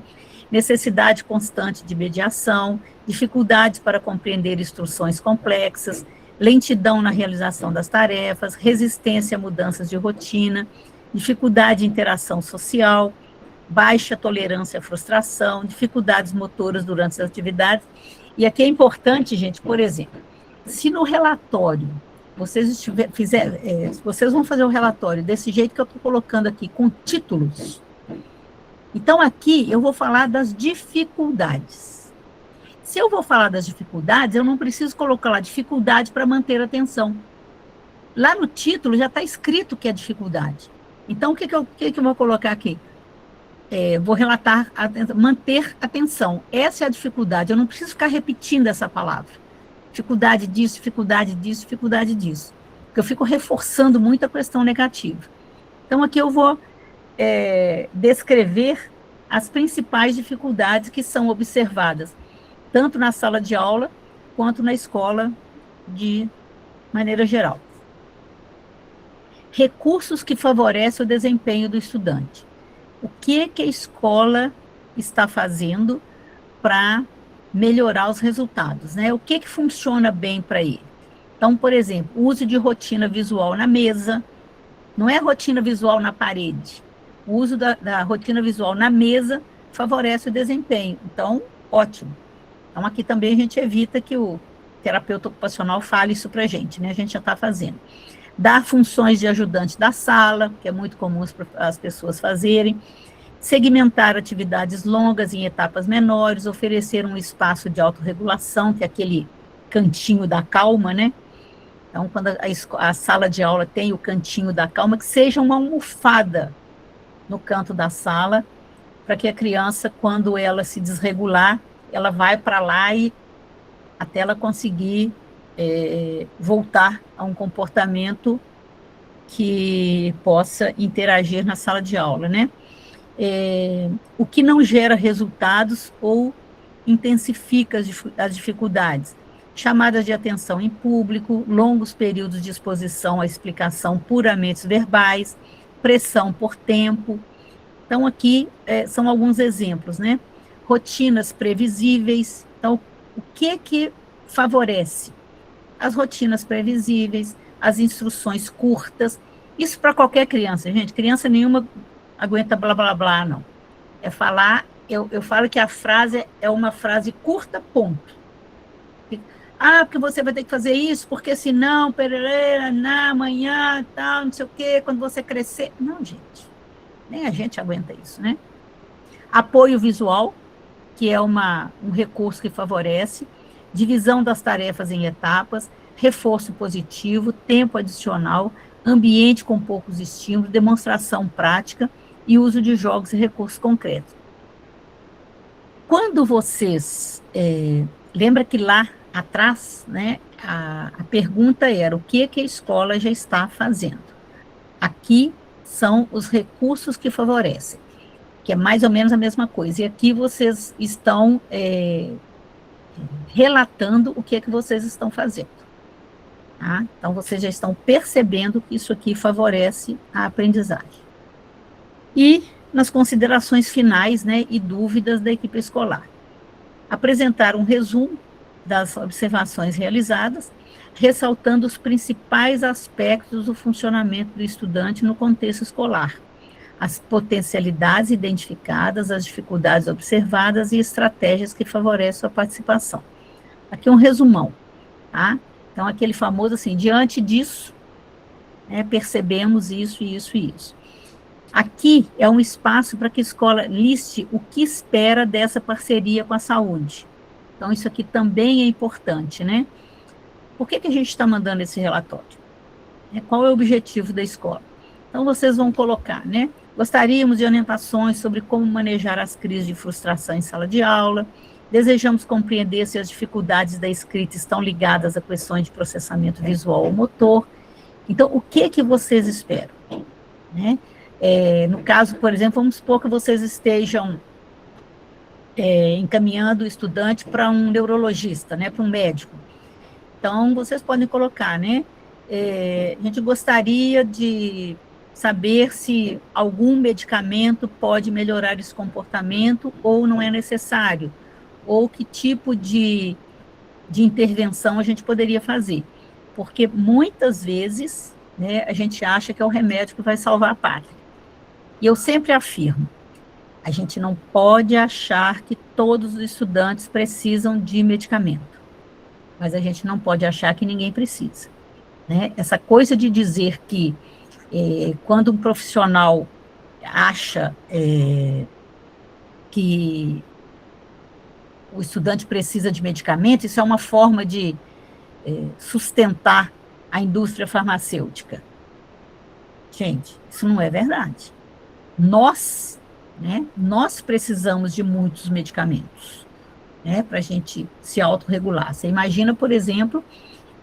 necessidade constante de mediação, dificuldades para compreender instruções complexas, lentidão na realização das tarefas, resistência a mudanças de rotina, dificuldade de interação social, baixa tolerância à frustração, dificuldades motoras durante as atividades. E aqui é importante, gente, por exemplo, se no relatório vocês vocês vão fazer o relatório desse jeito que eu estou colocando aqui, com títulos. Então, aqui eu vou falar das dificuldades. Se eu vou falar das dificuldades, eu não preciso colocar lá dificuldade para manter a atenção. Lá no título já está escrito que é dificuldade. Então, o que eu vou colocar aqui? Vou relatar, manter atenção. Essa é a dificuldade. Eu não preciso ficar repetindo essa palavra. Dificuldade disso, dificuldade disso, dificuldade disso. Porque eu fico reforçando muito a questão negativa. Então, aqui eu vou descrever as principais dificuldades que são observadas, tanto na sala de aula, quanto na escola de maneira geral. Recursos que favorecem o desempenho do estudante. O que a escola está fazendo para melhorar os resultados, né? O que funciona bem para ele? Então, por exemplo, o uso de rotina visual na mesa, não é rotina visual na parede. O uso da rotina visual na mesa favorece o desempenho. Então, ótimo. Então, aqui também a gente evita que o terapeuta ocupacional fale isso para a gente, né? A gente já está fazendo. Dar funções de ajudante da sala, que é muito comum as pessoas fazerem. Segmentar atividades longas em etapas menores, oferecer um espaço de autorregulação, que é aquele cantinho da calma, né? Então, quando a sala de aula tem o cantinho da calma, que seja uma almofada no canto da sala, para que a criança, quando ela se desregular, ela vai para lá e até ela conseguir voltar a um comportamento que possa interagir na sala de aula, né? O que não gera resultados ou intensifica as dificuldades. Chamadas de atenção em público, longos períodos de exposição à explicação puramente verbais, pressão por tempo. Então, aqui são alguns exemplos, né? Rotinas previsíveis. Então, o que favorece? As rotinas previsíveis, as instruções curtas. Isso para qualquer criança, gente. Criança nenhuma aguenta blá, blá, blá, não. É falar, eu falo que a frase é uma frase curta, ponto. Porque você vai ter que fazer isso, porque senão, amanhã, tal, não sei o quê, quando você crescer. Não, gente. Nem a gente aguenta isso, né? Apoio visual, que é um recurso que favorece, divisão das tarefas em etapas, reforço positivo, tempo adicional, ambiente com poucos estímulos, demonstração prática e uso de jogos e recursos concretos. Quando vocês... lembra que lá atrás, né, a pergunta era o que a escola já está fazendo. Aqui são os recursos que favorecem, que é mais ou menos a mesma coisa. E aqui vocês estão relatando o que vocês estão fazendo. Tá? Então, vocês já estão percebendo que isso aqui favorece a aprendizagem. E nas considerações finais, né, e dúvidas da equipe escolar. Apresentar um resumo das observações realizadas, ressaltando os principais aspectos do funcionamento do estudante no contexto escolar, as potencialidades identificadas, as dificuldades observadas e estratégias que favorecem sua participação. Aqui um resumão, tá? Então, aquele famoso assim, diante disso, né, percebemos isso, isso e isso. Aqui é um espaço para que a escola liste o que espera dessa parceria com a saúde. Então, isso aqui também é importante, né? Por que a gente está mandando esse relatório? Qual é o objetivo da escola? Então, vocês vão colocar, né? Gostaríamos de orientações sobre como manejar as crises de frustração em sala de aula. Desejamos compreender se as dificuldades da escrita estão ligadas a questões de processamento visual ou motor. Então, o que vocês esperam? Né? No caso, por exemplo, vamos supor que vocês estejam encaminhando o estudante para um neurologista, né, para um médico. Então, vocês podem colocar, né? A gente gostaria de saber se algum medicamento pode melhorar esse comportamento ou não é necessário, ou que tipo de intervenção a gente poderia fazer. Porque muitas vezes, né, a gente acha que é o remédio que vai salvar a pátria. E eu sempre afirmo, a gente não pode achar que todos os estudantes precisam de medicamento, mas a gente não pode achar que ninguém precisa. Né? Essa coisa de dizer que quando um profissional acha que o estudante precisa de medicamento, isso é uma forma de sustentar a indústria farmacêutica. Gente, isso não é verdade. Nós precisamos de muitos medicamentos, né, para a gente se autorregular. Você imagina, por exemplo,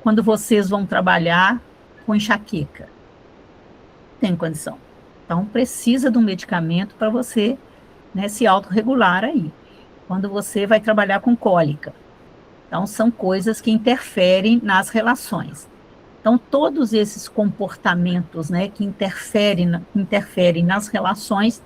quando vocês vão trabalhar com enxaqueca. Tem condição. Então, precisa de um medicamento para você, né, se autorregular aí. Quando você vai trabalhar com cólica. Então, são coisas que interferem nas relações. Então, todos esses comportamentos, né, que interferem nas relações,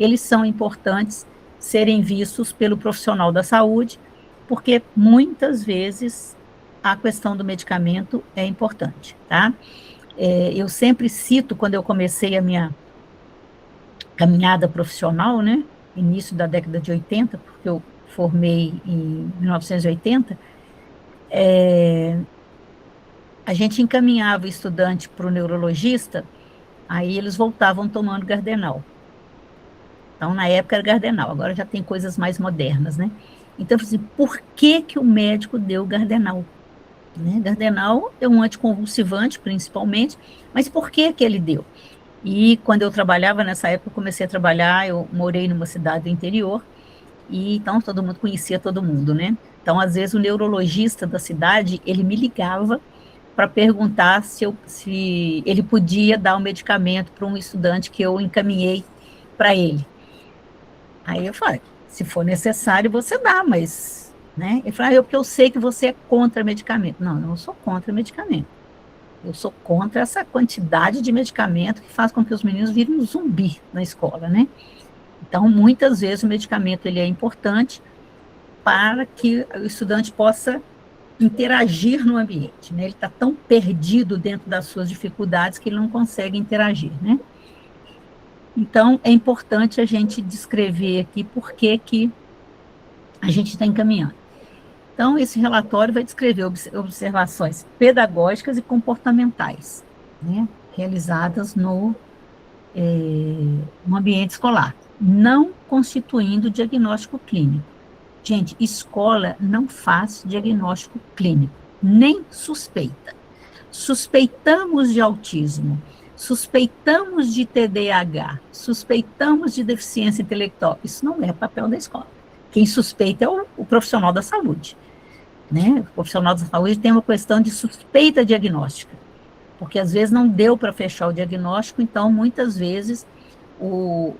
eles são importantes serem vistos pelo profissional da saúde, porque muitas vezes a questão do medicamento é importante, tá? Eu sempre cito, quando eu comecei a minha caminhada profissional, né, início da década de 80, porque eu formei em 1980, a gente encaminhava o estudante para o neurologista, aí eles voltavam tomando Gardenal. Então, na época era Gardenal, agora já tem coisas mais modernas, né? Então, eu falei assim, por que o médico deu Gardenal? Né? Gardenal é um anticonvulsivante, principalmente, mas por que ele deu? E quando eu trabalhava nessa época, eu comecei a trabalhar, eu morei numa cidade do interior, e então todo mundo conhecia todo mundo, né? Então, às vezes, o neurologista da cidade, ele me ligava para perguntar se ele podia dar um medicamento para um estudante que eu encaminhei para ele. Aí eu falei, se for necessário, você dá, mas... Né? Ele falou, porque eu sei que você é contra medicamento. Não, eu não sou contra medicamento. Eu sou contra essa quantidade de medicamento que faz com que os meninos virem um zumbi na escola, né? Então, muitas vezes o medicamento ele é importante para que o estudante possa interagir no ambiente, né? Ele está tão perdido dentro das suas dificuldades que ele não consegue interagir, né? Então, é importante a gente descrever aqui por que a gente está encaminhando. Então, esse relatório vai descrever observações pedagógicas e comportamentais, né, realizadas no ambiente escolar, não constituindo diagnóstico clínico. Gente, escola não faz diagnóstico clínico, nem suspeita. Suspeitamos de autismo, suspeitamos de TDAH, suspeitamos de deficiência intelectual. Isso não é papel da escola. Quem suspeita é o profissional da saúde. Né? O profissional da saúde tem uma questão de suspeita diagnóstica, porque às vezes não deu para fechar o diagnóstico, então muitas vezes o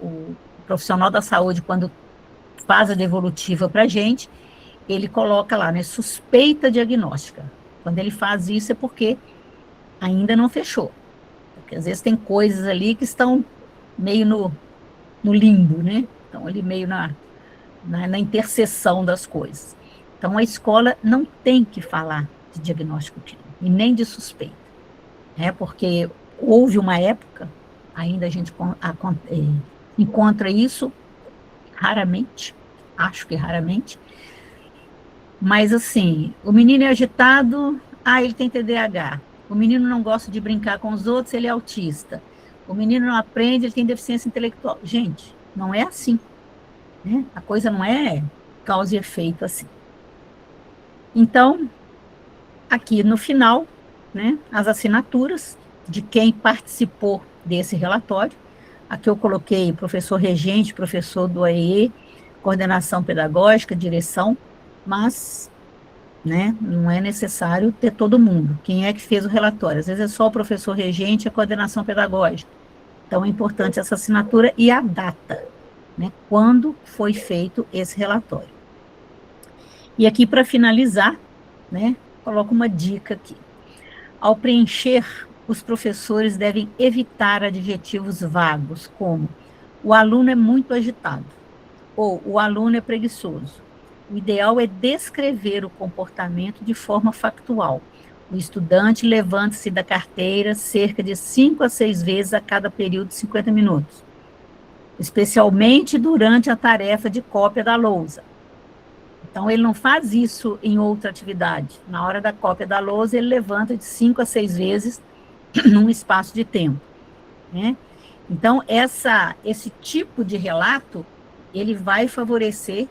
profissional da saúde, quando faz a devolutiva para a gente, ele coloca lá, né, suspeita diagnóstica. Quando ele faz isso é porque ainda não fechou, porque às vezes tem coisas ali que estão meio no limbo, né? Estão ali meio na interseção das coisas. Então, a escola não tem que falar de diagnóstico clínico, e nem de suspeita, né? Porque houve uma época, ainda a gente encontra isso raramente, acho que raramente, mas assim, o menino é agitado, ele tem TDAH, o menino não gosta de brincar com os outros, ele é autista, o menino não aprende, ele tem deficiência intelectual. Gente, não é assim, né? A coisa não é causa e efeito assim. Então, aqui no final, né, as assinaturas de quem participou desse relatório. Aqui eu coloquei professor regente, professor do AEE, coordenação pedagógica, direção, mas, né, não é necessário ter todo mundo. Quem é que fez o relatório? Às vezes é só o professor regente e a coordenação pedagógica. Então é importante essa assinatura e a data, né, quando foi feito esse relatório. E aqui, para finalizar, né, coloco uma dica aqui. Ao preencher, os professores devem evitar adjetivos vagos, como o aluno é muito agitado, ou o aluno é preguiçoso. O ideal é descrever o comportamento de forma factual. O estudante levanta-se da carteira cerca de 5 a 6 vezes a cada período de 50 minutos, especialmente durante a tarefa de cópia da lousa. Então, ele não faz isso em outra atividade. Na hora da cópia da lousa, ele levanta de 5 a 6 vezes num espaço de tempo, né? Então, esse tipo de relato, ele vai favorecer,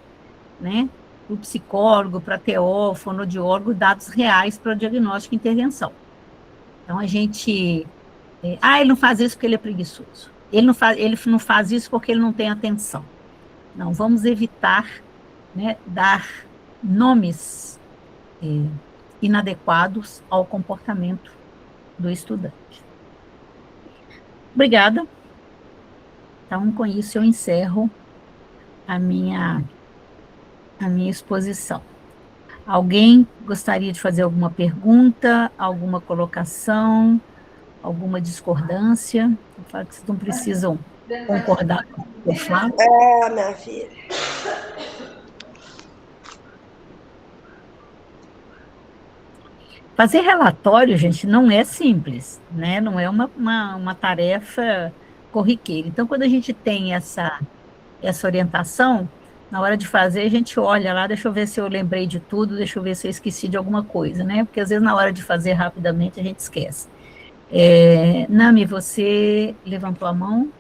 né, o psicólogo, para TO, fonoaudiólogo, dados reais para o diagnóstico e intervenção. Então, a gente... ele não faz isso porque ele é preguiçoso. Ele não faz isso porque ele não tem atenção. Não, vamos evitar, né, dar nomes inadequados ao comportamento do estudante. Obrigada. Então, com isso, eu encerro a minha exposição. Alguém gostaria de fazer alguma pergunta, alguma colocação, alguma discordância? Eu falo que vocês não precisam concordar com o que eu falo. Minha filha. Fazer relatório, gente, não é simples, né? Não é uma tarefa corriqueira. Então, quando a gente tem essa orientação, na hora de fazer, a gente olha lá, deixa eu ver se eu lembrei de tudo, deixa eu ver se eu esqueci de alguma coisa, né? Porque às vezes na hora de fazer rapidamente a gente esquece. Nami, você levantou a mão?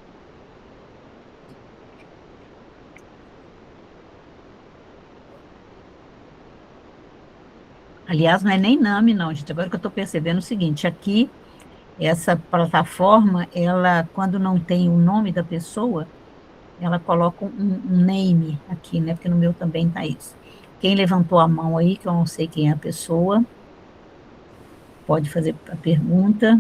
Aliás, não é nem Nami, não, gente. Agora que eu estou percebendo o seguinte, aqui, essa plataforma, ela, quando não tem o nome da pessoa, ela coloca um name aqui, né? Porque no meu também está isso. Quem levantou a mão aí, que eu não sei quem é a pessoa, pode fazer a pergunta.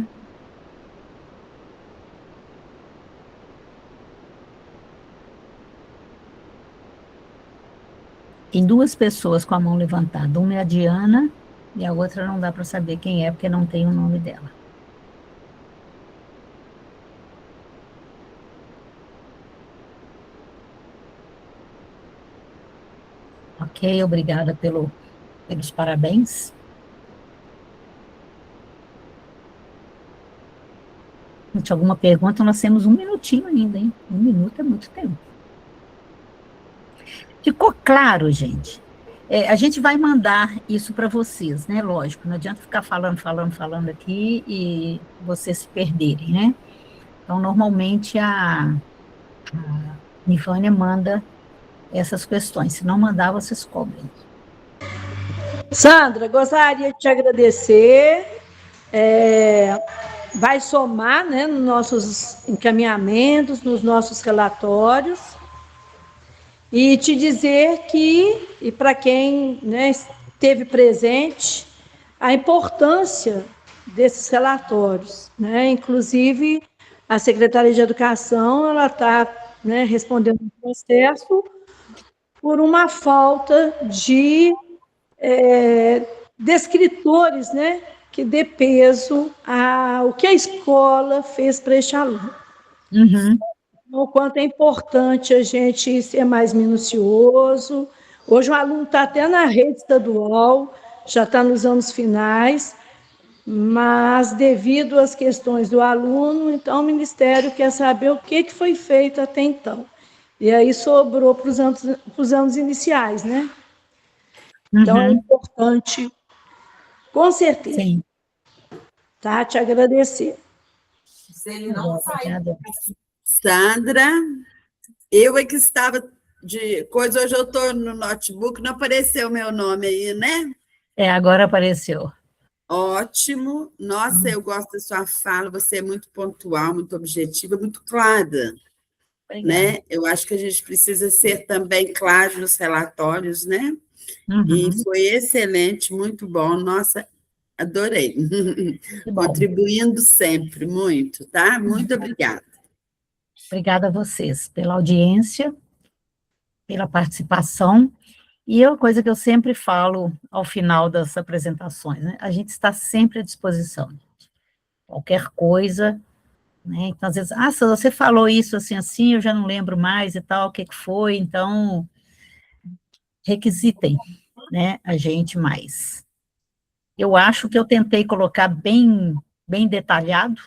Tem duas pessoas com a mão levantada. Uma é a Diana e a outra não dá para saber quem é, porque não tem o nome dela. Ok, obrigada pelos parabéns. Se tiver alguma pergunta, nós temos 1 minutinho ainda, hein? 1 minuto é muito tempo. Ficou claro, gente? A gente vai mandar isso para vocês, né? Lógico, não adianta ficar falando aqui e vocês se perderem, né? Então, normalmente, a Nivânia manda essas questões. Se não mandar, vocês cobrem. Sandra, gostaria de te agradecer. Vai somar, né, nos nossos encaminhamentos, nos nossos relatórios. E te dizer que, e para quem, né, esteve presente, a importância desses relatórios, né? Inclusive, a Secretaria de Educação, ela está, né, respondendo um processo por uma falta de descritores, né, que dê peso ao que a escola fez para este aluno. Uhum. O quanto é importante a gente ser mais minucioso. Hoje o aluno está até na rede estadual, já está nos anos finais, mas devido às questões do aluno, então o Ministério quer saber o que foi feito até então. E aí sobrou para os anos iniciais, né? Então é importante, com certeza, Sim. tá? Te agradecer. Se ele não sair. Obrigada. Sandra, eu é que estava de coisa, hoje eu estou no notebook, não apareceu meu nome aí, né? Agora apareceu. Ótimo. Nossa, eu gosto da sua fala, você é muito pontual, muito objetiva, muito clara, Obrigada. né? Eu acho que a gente precisa ser também claro nos relatórios, né? E Uhum, foi excelente, muito bom. Nossa, adorei. que bom. Contribuindo sempre, muito, tá? Muito obrigada. Obrigada a vocês pela audiência, pela participação. E é uma coisa que eu sempre falo ao final das apresentações, né? A gente está sempre à disposição. Qualquer coisa, né? Então, às vezes, se você falou isso assim, assim, eu já não lembro mais e tal, o que que foi, então, requisitem, né, a gente mais. Eu acho que eu tentei colocar bem detalhado,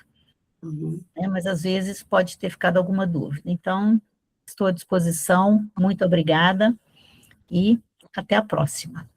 Uhum. né, mas às vezes pode ter ficado alguma dúvida. Então, estou à disposição, muito obrigada e até a próxima.